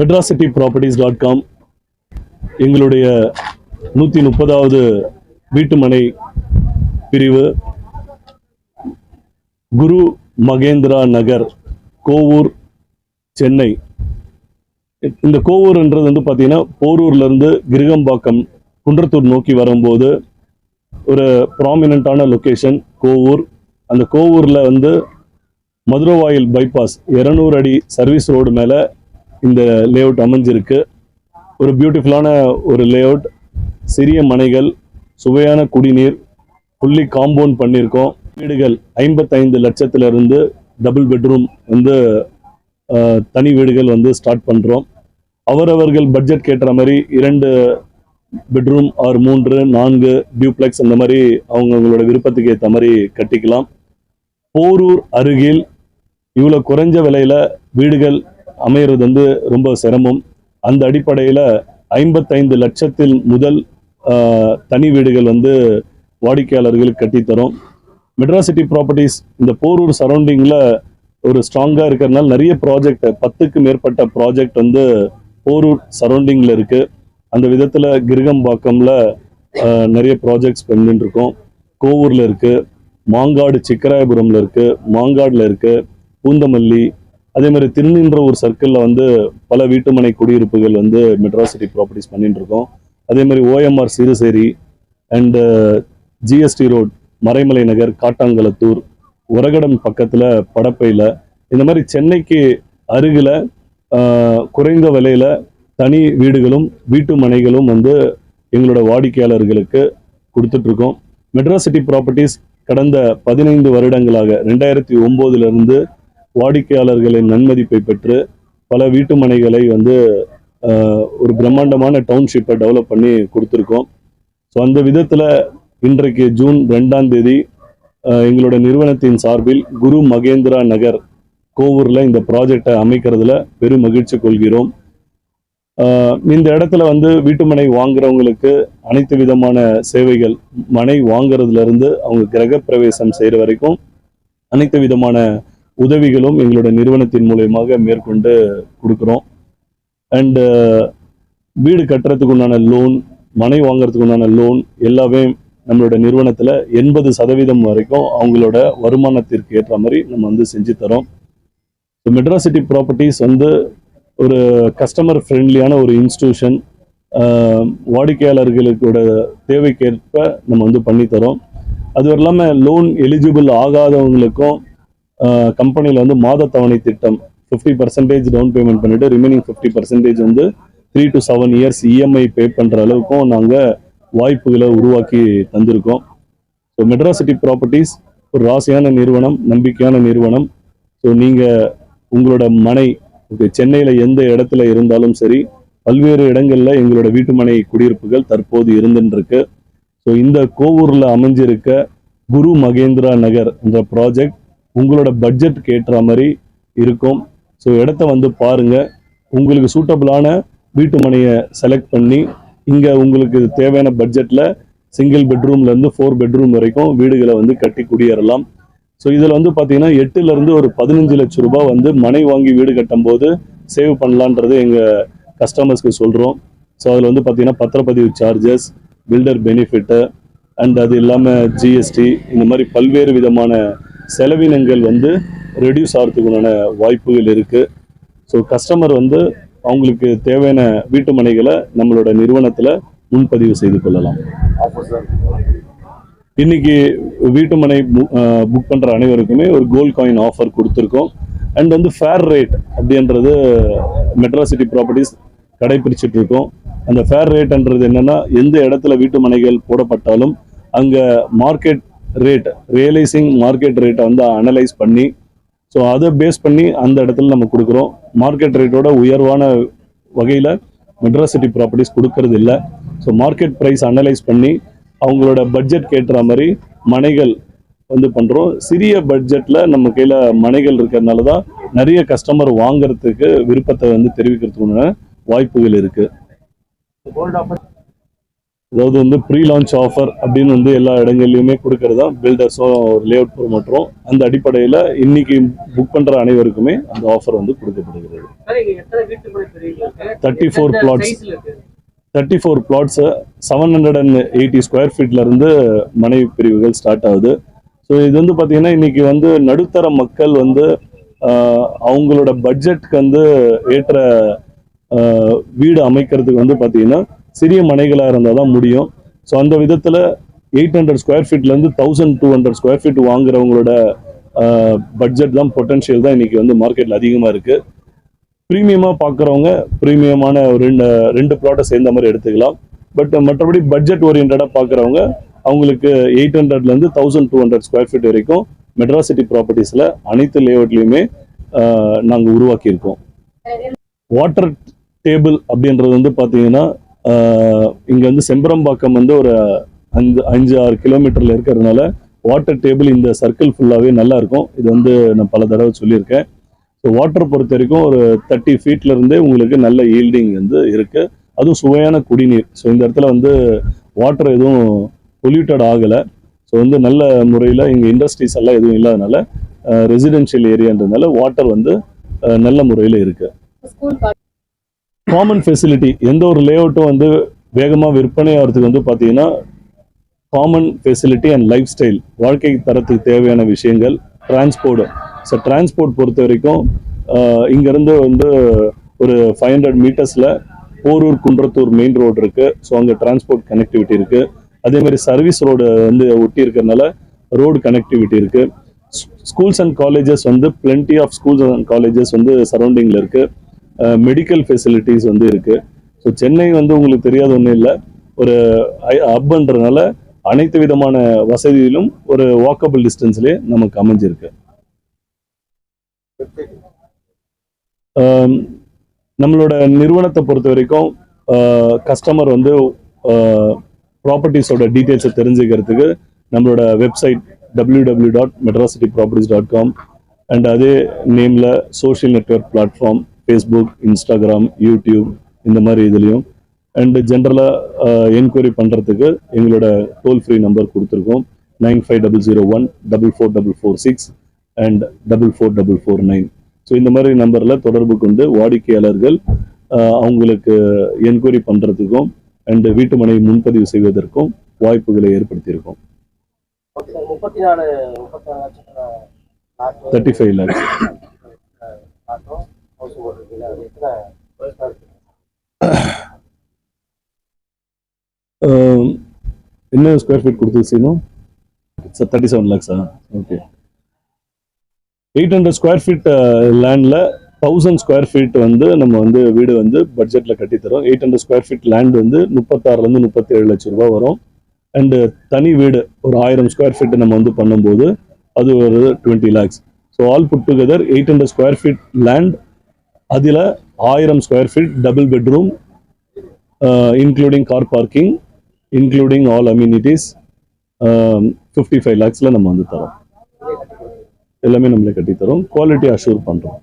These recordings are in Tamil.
medracityproperties.com எங்களுடைய 130வது வீட்டுமனை பிரிவு குரு மகேந்திரா நகர், கோவூர், சென்னை. இந்த கோவூர்ன்றது வந்து பார்த்தீங்கன்னா போரூர்ல இருந்து கிருகம்பாக்கம் குன்றத்தூர் நோக்கி வரும்போது ஒரு ப்ராமினென்ட்டான லொக்கேஷன் கோவூர். அந்த கோவூர்ல வந்து மதுரவாயில் பைபாஸ் 200 அடி சர்வீஸ் ரோடு மேலே இந்த லேஅவுட் அமைஞ்சிருக்கு. ஒரு பியூட்டிஃபுல்லான ஒரு லேஅவுட், சிறிய மனைகள், சுவையான குடிநீர், ஃபுல்லி காம்பவுண்ட் பண்ணியிருக்கோம். வீடுகள் 55 லட்சத்திலிருந்து டபுள் பெட்ரூம் வந்து தனி வீடுகள் வந்து ஸ்டார்ட் பண்ணுறோம். அவரவர்கள் பட்ஜெட் கேட்டுற மாதிரி 2 பெட்ரூம் ஆர் 3, 4 டியூப்ளெக்ஸ் அந்த மாதிரி அவங்களோட விருப்பத்துக்கு ஏற்ற மாதிரி கட்டிக்கலாம். போரூர் அருகில் இவ்வளோ குறைஞ்ச விலையில் வீடுகள் அமையிறது வந்து ரொம்ப சிரமம். அந்த அடிப்படையில் 55 லட்சத்தில் முதல் தனி வீடுகள் வந்து வாடிக்கையாளர்களுக்கு கட்டித்தரோம். மெட்ராசிட்டி ப்ராப்பர்ட்டிஸ் இந்த போரூர் சரௌண்டிங்கில் ஒரு ஸ்ட்ராங்காக இருக்கிறதுனால நிறைய ப்ராஜெக்ட், 10க்கு மேற்பட்ட ப்ராஜெக்ட் வந்து போரூர் சரௌண்டிங்கில் இருக்குது. அந்த விதத்தில் கிருகம்பாக்கமில் நிறைய ப்ராஜெக்ட்ஸ் பண்ணிட்டு இருக்கோம். கோவூரில் இருக்குது, மாங்காடு சிக்கராயபுரமில் இருக்குது, மாங்காடில் இருக்குது, பூந்தமல்லி, அதே மாதிரி திருநின்றவூர் சர்க்கிளில் வந்து பல வீட்டுமனை குடியிருப்புகள் வந்து மெட்ராசிட்டி ப்ராப்பர்ட்டிஸ் பண்ணிட்டு இருக்கோம். அதே மாதிரி OMR Siruseri and GST road, Maraimalai Nagar, Kattankulathur, Uragadam பக்கத்தில் படப்பையில், இந்த மாதிரி சென்னைக்கு அருகில் குறைந்த விலையில் தனி வீடுகளும் வீட்டு மனைகளும் வந்து எங்களோட வாடிக்கையாளர்களுக்கு கொடுத்துட்ருக்கோம். மெட்ராசிட்டி ப்ராப்பர்ட்டிஸ் கடந்த 15 வருடங்களாக 2009 வாடிக்கையாளர்களின் நன்மதிப்பை பெற்று பல வீட்டு மனைகளை வந்து ஒரு பிரம்மாண்டமான டவுன்ஷிப்பை டெவலப் பண்ணி கொடுத்துருக்கோம். ஸோ அந்த விதத்தில் இன்றைக்கு ஜூன் 2ஆம் தேதி எங்களோட நிறுவனத்தின் சார்பில் குரு மகேந்திரா நகர் கோவூரில் இந்த ப்ராஜெக்டை அமைக்கிறதுல பெரும் மகிழ்ச்சி கொள்கிறோம். இந்த இடத்துல வந்து வீட்டுமனை வாங்குறவங்களுக்கு அனைத்து விதமான சேவைகள், மனை வாங்குறதுல இருந்து அவங்க கிரகப்பிரவேசம் செய்கிற வரைக்கும் அனைத்து விதமான உதவிகளும் எங்களோட நிறுவனத்தின் மூலயமாக மேற்கொண்டு கொடுக்குறோம். அண்டு வீடு கட்டுறதுக்கு உண்டான லோன், மனை வாங்குறதுக்கு உண்டான லோன் எல்லாமே நம்மளோட நிறுவனத்தில் 80% வரைக்கும் அவங்களோட வருமானத்திற்கு ஏற்ற மாதிரி நம்ம வந்து செஞ்சு தரோம். மெட்ராசிட்டி ப்ராப்பர்ட்டிஸ் வந்து ஒரு கஸ்டமர் ஃப்ரெண்ட்லியான ஒரு இன்ஸ்டிடியூஷன். வாடிக்கையாளர்களுக்கோட தேவைக்கேற்ப நம்ம வந்து பண்ணித்தரோம். அது இல்லாமல் லோன் எலிஜிபிள் ஆகாதவங்களுக்கும் கம்பெனியில் வந்து மாத தவணை திட்டம் 50% டவுன் பேமெண்ட் பண்ணிவிட்டு ரிமைனிங் 50% வந்து 3 to 7 இயர்ஸ் EMI பே பண்ணுற அளவுக்கும் நாங்கள் வாய்ப்புகளை உருவாக்கி தந்திருக்கோம். ஸோ மெட்ராசிட்டி ப்ராப்பர்ட்டிஸ் ஒரு ராசியான நிறுவனம், நம்பிக்கையான நிறுவனம். ஸோ நீங்கள் உங்களோட மனை சென்னையில் எந்த இடத்துல இருந்தாலும் சரி, பல்வேறு இடங்களில் எங்களோட வீட்டுமனை குடியிருப்புகள் தற்போது இருந்துருக்கு. ஸோ இந்த கோவூரில் அமைஞ்சிருக்க குரு மகேந்திரா நகர் என்ற ப்ராஜெக்ட் உங்களோட பட்ஜெட்டுக்கு ஏற்ற மாதிரி இருக்கும். ஸோ இடத்த வந்து பாருங்கள், உங்களுக்கு சூட்டபிளான வீட்டுமனையை செலக்ட் பண்ணி இங்கே உங்களுக்கு தேவையான பட்ஜெட்டில் சிங்கிள் பெட்ரூம்லேருந்து 4 பெட்ரூம் வரைக்கும் வீடுகளை வந்து கட்டி குடியேறலாம். ஸோ இதில் வந்து பார்த்தீங்கன்னா 8லேருந்து ஒரு 15 லட்சம் ரூபாய் வந்து மனை வாங்கி வீடு கட்டும் போது சேவ் பண்ணலான்றது எங்கள் கஸ்டமர்ஸ்க்கு சொல்கிறோம். ஸோ அதில் வந்து பார்த்தீங்கன்னா பத்திரப்பதிவு சார்ஜஸ், பில்டர் பெனிஃபிட்டு அண்ட் அது இல்லாமல் GST, இந்த மாதிரி பல்வேறு விதமான செலவினங்கள் வந்து ரெடியூஸ் ஆகிறதுக்குண்டான வாய்ப்புகள் இருக்குது. ஸோ கஸ்டமர் வந்து அவங்களுக்கு தேவையான வீட்டு மனைகளை நம்மளோட நிறுவனத்தில் முன்பதிவு செய்து கொள்ளலாம். இன்னைக்கு வீட்டுமனை புக் பண்ணுற அனைவருக்குமே ஒரு கோல்ட் காயின் ஆஃபர் கொடுத்துருக்கோம். அண்ட் வந்து ஃபேர் ரேட் அப்படின்றது மெட்ராசிட்டி ப்ராப்பர்ட்டிஸ் கடைபிடிச்சிட்டு இருக்கோம். அந்த ஃபேர் ரேட்ன்றது என்னன்னா, எந்த இடத்துல வீட்டுமனைகள் போடப்பட்டாலும் அங்கே மார்க்கெட் ரேட், ரியலைசிங் மார்க்கெட் ரேட்டை வந்து அனலைஸ் பண்ணி, ஸோ அதை பேஸ் பண்ணி அந்த இடத்துல நம்ம கொடுக்குறோம். மார்க்கெட் ரேட்டோட உயர்வான வகையில் மெட்ராசிட்டி ப்ராப்பர்ட்டிஸ் கொடுக்கறது இல்லை. ஸோ மார்க்கெட் ப்ரைஸ் அனலைஸ் பண்ணி அவங்களோட பட்ஜெட் கேட்டுற மாதிரி மனைகள் வந்து பண்ணுறோம். சிறிய பட்ஜெட்டில் நம்ம கையில் மனைகள் இருக்கிறதுனால தான் நிறைய கஸ்டமர் வாங்குறதுக்கு விருப்பத்தை வந்து தெரிவிக்கிறதுக்கு வாய்ப்புகள் இருக்குது. அதாவது வந்து ப்ரீ லான்ச் ஆஃபர் அப்படின்னு வந்து எல்லா இடங்கள்லையுமே கொடுக்கறதா பில்டர்ஸும் லேஅவுட் ப்ரொமோட்டரும். அந்த அடிப்படையில் இன்னைக்கு புக் பண்ணுற அனைவருக்குமே அந்த ஆஃபர் வந்து கொடுக்கப்படுகிறது. 34 பிளாட்ஸ் 34 பிளாட்ஸு 780 ஸ்கொயர் ஃபீட்லேருந்து மனை பிரிவுகள் ஸ்டார்ட் ஆகுது. ஸோ இது வந்து பார்த்தீங்கன்னா இன்னைக்கு வந்து நடுத்தர மக்கள் வந்து அவங்களோட பட்ஜெட்க்கு வந்து ஏற்ற வீடு அமைக்கிறதுக்கு வந்து பார்த்தீங்கன்னா சிறிய மனைகளாக இருந்தால் தான் முடியும். ஸோ அந்த விதத்தில் 800 ஸ்கொயர் ஃபீட்லேருந்து 1200 ஸ்கொயர் ஃபீட் வாங்குறவங்களோட பட்ஜெட் தான் பொட்டன்ஷியல் தான் இன்னைக்கு வந்து மார்க்கெட்டில் அதிகமாக இருக்குது. ப்ரீமியமாக பார்க்குறவங்க ப்ரீமியமான ரெண்டு ப்ளாட்டை சேர்ந்த மாதிரி எடுத்துக்கலாம். பட் மற்றபடி பட்ஜெட் ஓரியன்டாக பார்க்குறவங்க அவங்களுக்கு 800லேருந்து 1200 ஸ்கொயர் ஃபீட் வரைக்கும் மெட்ராசிட்டி ப்ராப்பர்ட்டிஸில் அனைத்து லேஅவுட்லையுமே நாங்கள் உருவாக்கியிருக்கோம். வாட்டர் டேபிள் அப்படின்றது வந்து பார்த்தீங்கன்னா இங்கே வந்து செம்பரம்பாக்கம் வந்து ஒரு 5-6 கிலோமீட்டரில் இருக்கிறதுனால வாட்டர் டேபிள் இந்த சர்க்கிள் ஃபுல்லாகவே நல்லா இருக்கும். இது வந்து நான் பல தடவை சொல்லியிருக்கேன். ஸோ வாட்டர் பொறுத்த வரைக்கும் ஒரு 30 ஃபீட்லேருந்தே உங்களுக்கு நல்ல ஈல்டிங் வந்து இருக்குது. அதுவும் சுவையான குடிநீர். ஸோ இந்த இடத்துல வந்து வாட்டர் எதுவும் பொல்யூட்டட் ஆகலை. ஸோ வந்து நல்ல முறையில் இங்கே இண்டஸ்ட்ரீஸ் எல்லாம் எதுவும் இல்லாதனால ரெசிடென்ஷியல் ஏரியான்றதுனால வாட்டர் வந்து நல்ல முறையில் இருக்குது. காமன் ஃபெசிலிட்டி எந்த ஒரு லேஅவுட்டும் வந்து வேகமாக விற்பனை ஆகிறதுக்கு வந்து பார்த்தீங்கன்னா common facility and life style, வாழ்க்கை தரத்துக்கு தேவையான விஷயங்கள், டிரான்ஸ்போர்ட். ஸோ டிரான்ஸ்போர்ட் பொறுத்த வரைக்கும் இங்கேருந்து வந்து ஒரு 500 மீட்டர்ஸில் போரூர் குன்றத்தூர் மெயின் ரோடு இருக்குது. ஸோ அங்கே டிரான்ஸ்போர்ட் கனெக்டிவிட்டி இருக்குது. அதே மாதிரி சர்வீஸ் ரோடு வந்து ஒட்டி இருக்கிறதுனால ரோடு கனெக்டிவிட்டி இருக்குது. ஸ்கூல்ஸ் அண்ட் காலேஜஸ் வந்து plenty of schools and colleges வந்து சரௌண்டிங்கில் இருக்குது. மெடிக்கல் ஃபெசிலிட்டிஸ் வந்து இருக்குது. ஸோ சென்னை வந்து உங்களுக்கு தெரியாத ஒன்றும் இல்லை, ஒரு ஹப்ன்றதுனால அனைத்து விதமான வசதியிலும் ஒரு வாக்கபிள் டிஸ்டன்ஸ்லேயே நமக்கு அமைஞ்சிருக்கு. நம்மளோட நிறுவனத்தை பொறுத்த வரைக்கும் கஸ்டமர் வந்து ப்ராப்பர்ட்டிஸோட டீட்டெயில்ஸை தெரிஞ்சுக்கிறதுக்கு நம்மளோட வெப்சைட் www.metrocityproperties.com அண்ட் அதே நேமில் social network platform Facebook, Instagram, YouTube இந்த மாதிரி இதுலேயும் அண்ட் ஜென்ரலாக என்கொயரி பண்ணுறதுக்கு எங்களோட டோல் ஃப்ரீ நம்பர் கொடுத்துருக்கோம். 9500144446 அண்ட் 44449. ஸோ இந்த மாதிரி நம்பரில் தொடர்பு கொண்டு வாடிக்கையாளர்கள் அவங்களுக்கு என்கொயரி பண்ணுறதுக்கும் அண்ட் வீட்டு மனை முன்பதிவு செய்வதற்கும் வாய்ப்புகளை ஏற்படுத்தியிருக்கோம். 35 lakhs. என்ன ஸ்கொயர் ஃபீட் கொடுத்துருச்சீங்க? 37 lakhs. ஓகே. 800 ஸ்கொயர் ஃபீட் லேண்டில் 1000 ஸ்கொயர் ஃபீட் வந்து நம்ம வந்து வீடு வந்து பட்ஜெட்டில் கட்டித்தரோம். 800 ஸ்கொயர் ஃபீட் லேண்ட் வந்து 36 37 லட்சம் ரூபா வரும். அண்டு தனி வீடு ஒரு 1000 ஸ்கொயர் ஃபீட் நம்ம வந்து பண்ணும்போது அது ஒரு 20 lakhs. So all put together 800 square feet land, அதில் 1000 square feet double bedroom including car parking, including all amenities, 55 lakhsல நம்ம வந்து தரோம். எல்லாமே நம்மளே கட்டித்தரோம். குவாலிட்டி அஷூர் பண்ணுறோம்.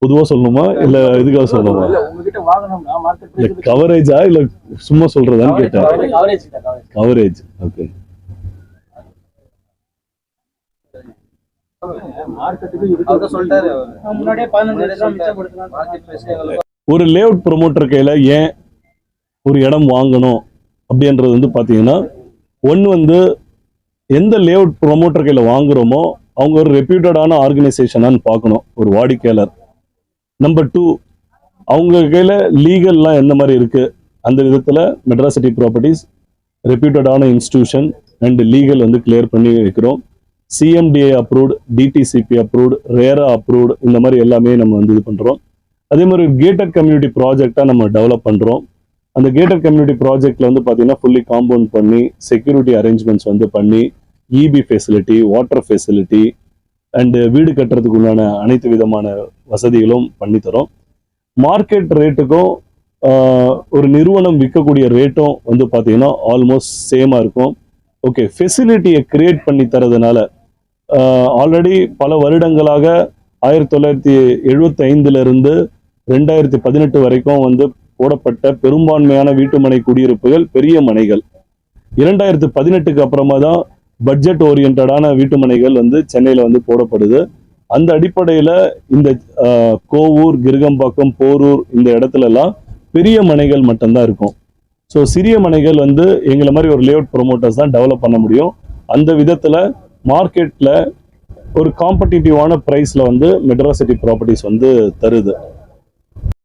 பொதுவா சொல்லணுமா இல்ல இதுக்காக சொல்லணுமா? கவரேஜா இல்ல சும்மா சொல்றதான்னு கேட்டேன். கவரேஜ். ஓகே. ஒரு லேஅவுட் ப்ரொமோட்டர் கையில ஏன் ஒரு இடம் வாங்கணும் அப்படின்றது வந்து பாத்தீங்கன்னா, ஒன்னு வந்து எந்த லேஅவுட் ப்ரொமோட்டர் கையில வாங்குறோமோ அவங்க ஒரு ரெப்யூட்டடான ஆர்கனைசேஷனான்னு பார்க்கணும் ஒரு வாடிக்கையாளர். நம்பர் 2, அவங்க கையில் லீகல்லாம் எந்த மாதிரி இருக்குது. அந்த விதத்தில் மெட்ராசிட்டி ப்ராப்பர்ட்டிஸ் ரெப்யூட்டடான இன்ஸ்டிடியூஷன் அண்ட் லீகல் வந்து கிளியர் பண்ணி வைக்கிறோம். CMDA approved, DTCP approved, RERA approved, இந்த மாதிரி எல்லாமே நம்ம வந்து இது பண்ணுறோம். அதே மாதிரி கேட்டட் கம்யூனிட்டி ப்ராஜெக்டாக நம்ம டெவலப் பண்ணுறோம். அந்த கேட்டட் கம்யூனிட்டி ப்ராஜெக்டில் வந்து பார்த்தீங்கன்னா ஃபுல்லி காம்பவுண்ட் பண்ணி செக்யூரிட்டி அரேஞ்ச்மெண்ட்ஸ் வந்து பண்ணி EB facility, water facility and வீடு கட்டுறதுக்கு உண்டான அனைத்து விதமான வசதிகளும் பண்ணித்தரோம். மார்க்கெட் ரேட்டுக்கும் ஒரு நிறுவனம் விற்கக்கூடிய ரேட்டும் வந்து பார்த்தீங்கன்னா ஆல்மோஸ்ட் சேமாக இருக்கும். ஓகே, ஃபெசிலிட்டியை கிரியேட் பண்ணி தரதுனால ஆல்ரெடி பல வருடங்களாக 1975 இருந்து 2018 வரைக்கும் வந்து போடப்பட்ட பெரும்பான்மையான வீட்டுமனை குடியிருப்புகள் பெரிய மனைகள். 2018க்கு அப்புறமா தான் பட்ஜெட் ஓரியன்டான வீட்டுமனைகள் வந்து சென்னையில வந்து போடப்படுது. அந்த அடிப்படையில இந்த கோவூர், கிருகம்பாக்கம், போரூர் இந்த இடத்துல எல்லாம் பெரிய மனைகள் மட்டும்தான் இருக்கும். ஸோ சிறிய மனைகள் வந்து எங்களை மாதிரி ஒரு லேஅவுட் ப்ரொமோட்டர்ஸ் தான் டெவலப் பண்ண முடியும். அந்த விதத்துல மார்க்கெட்ல ஒரு காம்படிட்டிவான பிரைஸ்ல வந்து மெட்ரோ சிட்டி ப்ராப்பர்ட்டிஸ் வந்து தருது.